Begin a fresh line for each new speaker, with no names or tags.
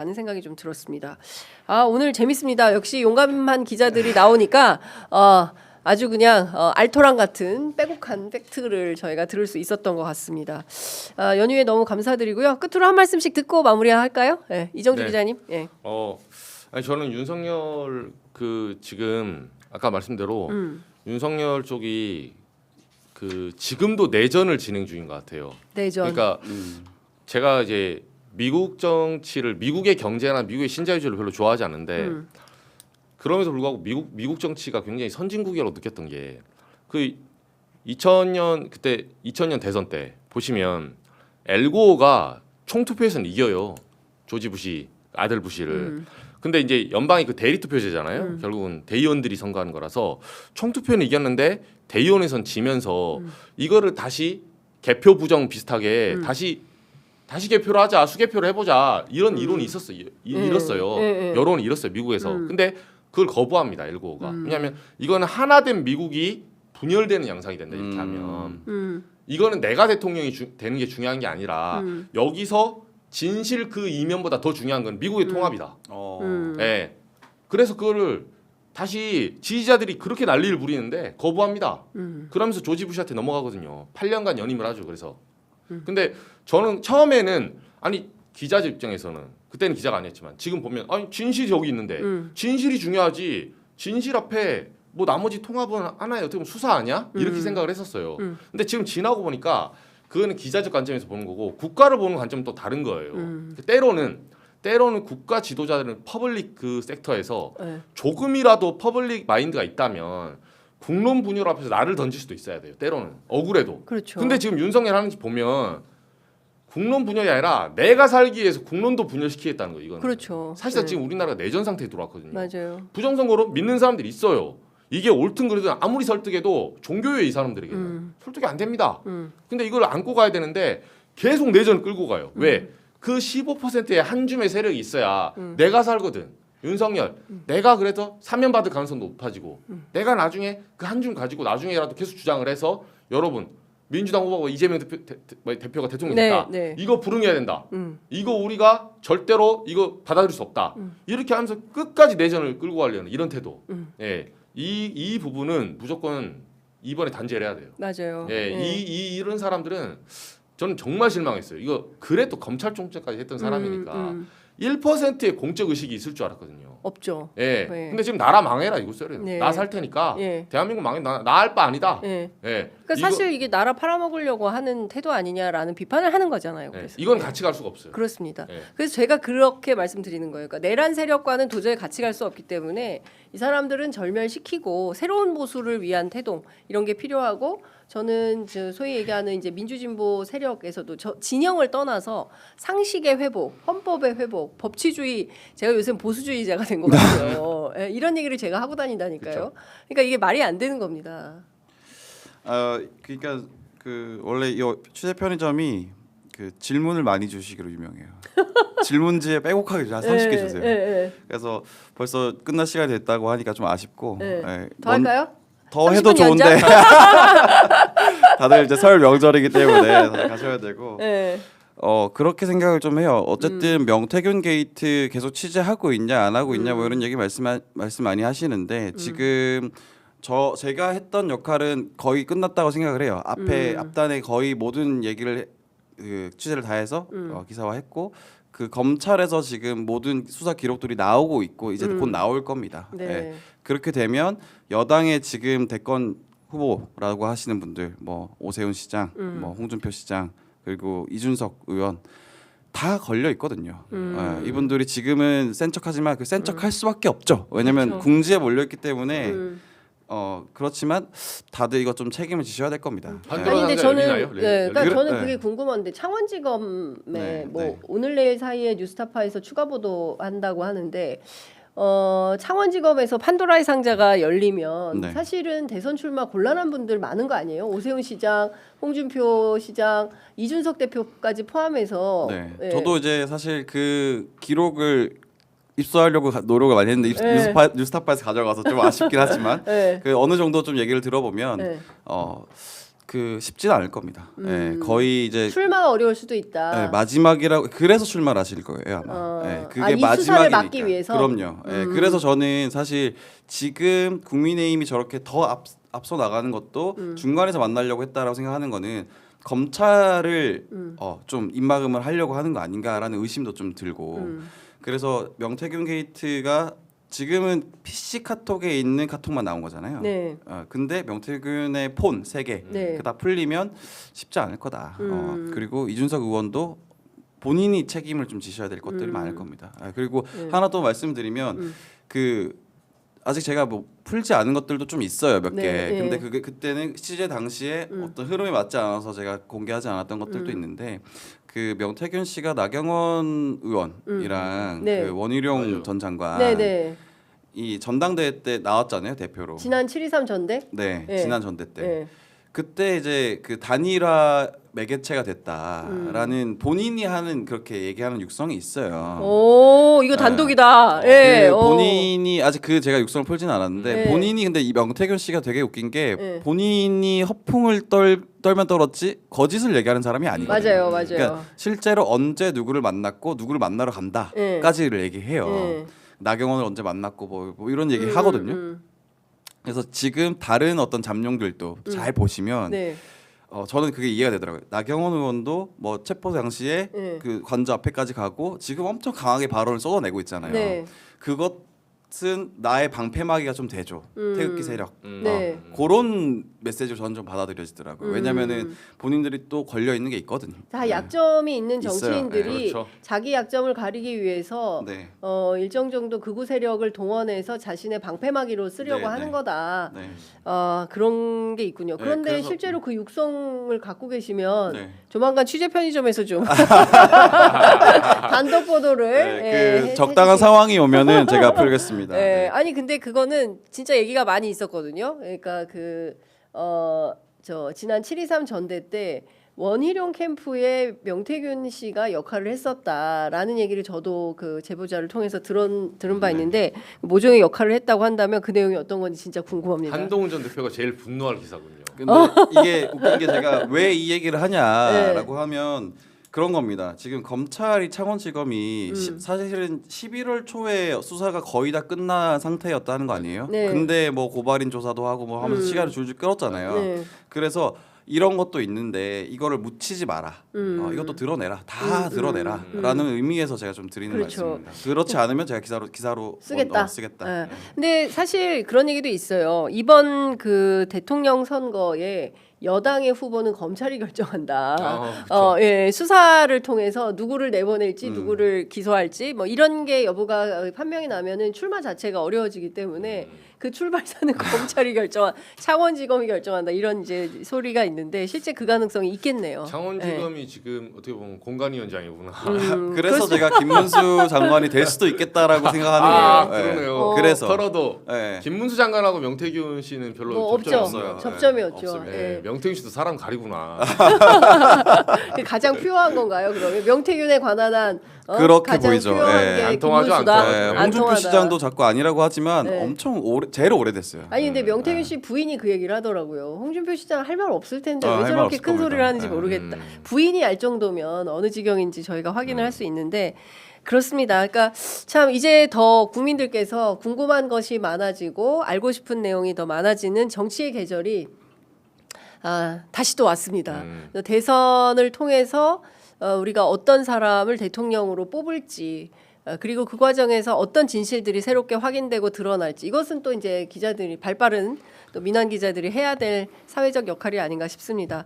라는 생각이 좀 들었습니다. 아, 오늘 재밌습니다. 역시 용감한 기자들이 나오니까 아주 그냥 알토란 같은 빼곡한 팩트를 저희가 들을 수 있었던 것 같습니다. 연휴에 너무 감사드리고요. 끝으로 한 말씀씩 듣고 마무리할까요? 네, 이정주 기자님. 예.
아니 저는 윤석열 지금 아까 말씀대로 윤석열 쪽이 지금도 내전을 진행 중인 것 같아요.
내전.
그러니까 제가 이제 미국 정치를 미국의 경제나 미국의 신자유주의를 별로 좋아하지 않는데 그럼에도 불구하고 미국 정치가 굉장히 선진국이라고 느꼈던 게 2000년 대선 때 보시면 엘고어가 총투표에서는 이겨요. 조지 부시 아들 부시를. 근데 이제 연방이 대리 투표제잖아요. 결국은 대의원들이 선거하는 거라서 총투표는 이겼는데 대의원에선 지면서 이거를 다시 개표 부정 비슷하게 다시 개표를 하자, 수개표를 해보자 이런 이론이 일었어요. 여론이 일었어요 미국에서. 근데 그걸 거부합니다 엘고어가. 왜냐하면 이거는 하나된 미국이 분열되는 양상이 된다 이렇게 하면 이거는 내가 대통령이 되는 게 중요한 게 아니라 여기서 진실 그 이면보다 더 중요한 건 미국의 통합이다. 네. 그래서 그거를 다시 지지자들이 그렇게 난리를 부리는데 거부합니다. 그러면서 조지 부시한테 넘어가거든요. 8년간 연임을 하죠. 그래서. 근데 저는 처음에는 아니 기자들 입장에서는 그때는 기자가 아니었지만 지금 보면 아니 진실이 저기 있는데 진실이 중요하지 진실 앞에 뭐 나머지 통합은 하나의 어떻게 보면 수사 아니야? 이렇게 생각을 했었어요. 근데 지금 지나고 보니까 그거는 기자적 관점에서 보는 거고 국가를 보는 관점은 또 다른 거예요. 때로는 국가 지도자들은 퍼블릭 섹터에서 조금이라도 퍼블릭 마인드가 있다면 국론 분열 앞에서 나를 던질 수도 있어야 돼요. 때로는 억울해도.
그렇죠.
근데 지금 윤석열 하는 지 보면 국론 분열이 아니라 내가 살기 위해서 국론도 분열시키겠다는 거예요. 이거는.
그렇죠.
사실상 지금 우리나라가 내전 상태에 들어왔거든요.
맞아요.
부정선거로 믿는 사람들이 있어요. 이게 옳든 그르든 아무리 설득해도 종교예요 이 사람들에게는. 설득이 안 됩니다. 근데 이걸 안고 가야 되는데 계속 내전을 끌고 가요. 왜? 그 15%의 한 줌의 세력이 있어야 내가 살거든. 윤석열, 내가 그래서 사면 받을 가능성도 높아지고 내가 나중에 그 한 줌 가지고 나중에라도 계속 주장을 해서 여러분 민주당 후보가 이재명 대표가 대통령이 됐다. 네. 이거 불응해야 된다. 이거 우리가 절대로 이거 받아들일 수 없다. 이렇게 하면서 끝까지 내전을 끌고 가려는 이런 태도. 예. 이 부분은 무조건 이번에 단죄를 해야 돼요.
맞아요.
예. 이런 사람들은 저는 정말 실망했어요. 이거 그래도 검찰총장까지 했던 사람이니까 1%의 공적 의식이 있을 줄 알았거든요.
없죠.
예.
네.
근데 지금 나라 망해라 이거 써요.
네.
나 살 테니까
네.
대한민국 망해 나 할 바 아니다.
네.
예.
그러니까 사실 이게 나라 팔아먹으려고 하는 태도 아니냐라는 비판을 하는 거잖아요. 그래서.
이건 같이 갈 수가 없어요.
그렇습니다.
네.
그래서 제가 그렇게 말씀드리는 거예요. 그러니까 내란 세력과는 도저히 같이 갈 수 없기 때문에 이 사람들은 절멸시키고 새로운 보수를 위한 태동 이런 게 필요하고 저는 소위 얘기하는 이제 민주진보 세력에서도 진영을 떠나서 상식의 회복, 헌법의 회복, 법치주의 제가 요새 보수주의자가 된 것 같아요. 예, 이런 얘기를 제가 하고 다닌다니까요.
그렇죠.
그러니까 이게 말이 안 되는 겁니다.
그러니까 원래 이 취재 편의점이 질문을 많이 주시기로 유명해요. 질문지에 빼곡하게 한 30개 주세요. 그래서 벌써 끝날 시간이 됐다고 하니까 좀 아쉽고.
더 할까요?
더 해도 좋은데 다들 이제 설 명절이기 때문에 다들 가셔야 되고. 그렇게 생각을 좀 해요. 어쨌든 명태균 게이트 계속 취재하고 있냐 안 하고 있냐 뭐 이런 얘기 말씀 많이 하시는데 지금 제가 했던 역할은 거의 끝났다고 생각을 해요. 앞단에 거의 모든 얘기를 취재를 다 해서 기사화했고 검찰에서 지금 모든 수사 기록들이 나오고 있고 이제 곧 나올 겁니다.
네.
그렇게 되면 여당의 지금 대권 후보라고 하시는 분들 뭐 오세훈 시장, 뭐 홍준표 시장 그리고 이준석 의원 다 걸려 있거든요. 이분들이 지금은 센 척하지만 센 척할 수밖에 없죠. 왜냐하면
그렇죠.
궁지에 몰려 있기 때문에 그렇지만 다들 이거 좀 책임을 지셔야 될 겁니다.
아니 근데 저는 그러니까 저는
네.
그게 궁금한데 창원지검에
네,
뭐
네.
오늘 내일 사이에 뉴스타파에서 추가 보도한다고 하는데 창원지검에서 판도라의 상자가 열리면
네.
사실은 대선 출마 곤란한 분들 많은 거 아니에요? 오세훈 시장, 홍준표 시장, 이준석 대표까지 포함해서.
네.
예.
저도 이제 사실 그 기록을 입수하려고 노력을 많이 했는데 뉴스타파에서 가져가서 좀 아쉽긴 하지만
네.
어느 정도 좀 얘기를 들어보면
네.
쉽지는 않을 겁니다. 예, 거의 이제
출마가 어려울 수도 있다.
예, 마지막이라고 그래서 출마를 하실 거예요 아마. 예, 그게
이 수사를
마지막이니까.
막기 위해서?
그럼요. 예, 그래서 저는 사실 지금 국민의힘이 저렇게 더 앞서 나가는 것도 중간에서 만나려고 했다라고 생각하는 거는 검찰을 좀 입막음을 하려고 하는 거 아닌가라는 의심도 좀 들고 그래서 명태균 게이트가 지금은 PC 카톡에 있는 카톡만 나온 거잖아요.
네.
근데 명태균의 폰 3개
네.
다 풀리면 쉽지 않을 거다. 그리고 이준석 의원도 본인이 책임을 좀 지셔야 될 것들이 많을 겁니다. 그리고 하나 더 말씀드리면 아직 제가 뭐 풀지 않은 것들도 좀 있어요 몇 개.
네,
근데
네.
그때는 취재 당시에 어떤 흐름에 맞지 않아서 제가 공개하지 않았던 것들도 있는데 그 명태균 씨가 나경원 의원이랑
네.
그 원희룡
맞아요.
전 장관
네네.
이 전당대회 때 나왔잖아요 대표로.
지난 7.23 전대?
네,
네.
지난 전대 때.
네.
그때 이제 그 단일화 매개체가 됐다라는 본인이 하는 그렇게 얘기하는 육성이 있어요.
오, 이거 단독이다. 예.
그 본인이 아직 제가 육성을 풀지는 않았는데
네.
본인이 근데 이 명태균 씨가 되게 웃긴 게
네.
본인이 허풍을 떨면 떨었지 거짓을 얘기하는 사람이 아니거든요.
맞아요.
그러니까 실제로 언제 누구를 만났고 누구를 만나러 간다까지를 얘기해요.
네.
나경원을 언제 만났고 뭐 이런 얘기 하거든요. 그래서 지금 다른 어떤 잠룡들도 잘 보시면
네.
저는 그게 이해가 되더라고요. 나경원 의원도 뭐 체포 당시에
네.
그 관저 앞에까지 가고 지금 엄청 강하게 발언을 쏟아내고 있잖아요.
네.
그것은 나의 방패막이가 좀 되죠. 태극기 세력.
네.
그런 메시지를 저는 좀 받아들여지더라고요. 왜냐면은 본인들이 또 걸려 있는 게 있거든요.
다 약점이 있는
있어요.
정치인들이
네, 그렇죠.
자기 약점을 가리기 위해서
네.
일정 정도 극우 세력을 동원해서 자신의 방패막이로 쓰려고
네,
하는
네.
거다.
네.
그런 게 있군요.
네,
그런데
그래서-
실제로 그 육성을 갖고 계시면
네.
조만간 취재 편의점에서 좀 단독 보도를
그 적당한 상황이 오면은 제가 풀겠습니다.
예,
네.
아니 근데 그거는 진짜 얘기가 많이 있었거든요. 그러니까 지난 7.23 전대 때 원희룡 캠프에 명태균 씨가 역할을 했었다라는 얘기를 저도 그 제보자를 통해서 들은 바 있는데 모종의 역할을 했다고 한다면 그 내용이 어떤 건지 진짜 궁금합니다.
한동훈 전 대표가 제일 분노할 기사군요.
근데 이게 웃긴 게 제가 왜 이 얘기를 하냐라고
네.
하면 그런 겁니다. 지금 검찰이 창원지검이 사실은 11월 초에 수사가 거의 다 끝난 상태였다는 거 아니에요?
네.
근데 뭐 고발인 조사도 하고 뭐 하면서 시간을 줄줄 끌었잖아요.
네.
그래서 이런 것도 있는데 이거를 묻히지 마라. 이것도 드러내라. 다 드러내라라는 의미에서 제가 좀 드리는
그렇죠.
말씀입니다. 그렇지 않으면 제가 기사로
쓰겠다.
쓰겠다.
예. 근데 사실 그런 얘기도 있어요. 이번 그 대통령 선거에 여당의 후보는 검찰이 결정한다. 예, 수사를 통해서 누구를 내보낼지, 누구를 기소할지, 뭐 이런 게 여부가 판명이 나면은 출마 자체가 어려워지기 때문에 그 출발선은 검찰이 결정한, 창원지검이 결정한다 이런 이제 소리가 있는데 실제 그 가능성이 있겠네요.
창원지검이 지금 어떻게 보면 공관위원장이구나.
그래서 제가 김문수 장관이 될 수도 있겠다라고 생각하는 거예요.
그러네요.
그래서
털어도
네.
김문수 장관하고 명태균 씨는 별로
뭐
접점이
없죠.
없어요.
접점이 없죠.
없습니다.
예.
명태균 씨도 사람 가리구나.
그게 가장 필요한 건가요? 그러면 명태균에 관한 한
그렇게
가장
보이죠.
필요한
예.
게
안 통하죠, 안
김문수다.
통하죠.
네,
안
홍준표
통하다.
시장도 자꾸 아니라고 하지만
네.
엄청 제일 오래됐어요.
아니 근데 명태균 씨 부인이 그 얘기를 하더라고요. 홍준표 시장 할 말 없을 텐데 왜
할 말
저렇게
없을
큰
겁니다.
소리를 하는지
네.
모르겠다. 부인이 알 정도면 어느 지경인지 저희가 확인을 할 수 있는데 그렇습니다. 그러니까 참 이제 더 국민들께서 궁금한 것이 많아지고 알고 싶은 내용이 더 많아지는 정치의 계절이 다시 또 왔습니다. 대선을 통해서 우리가 어떤 사람을 대통령으로 뽑을지 그리고 그 과정에서 어떤 진실들이 새롭게 확인되고 드러날지 이것은 또 이제 기자들이 발빠른 또 민원 기자들이 해야 될 사회적 역할이 아닌가 싶습니다.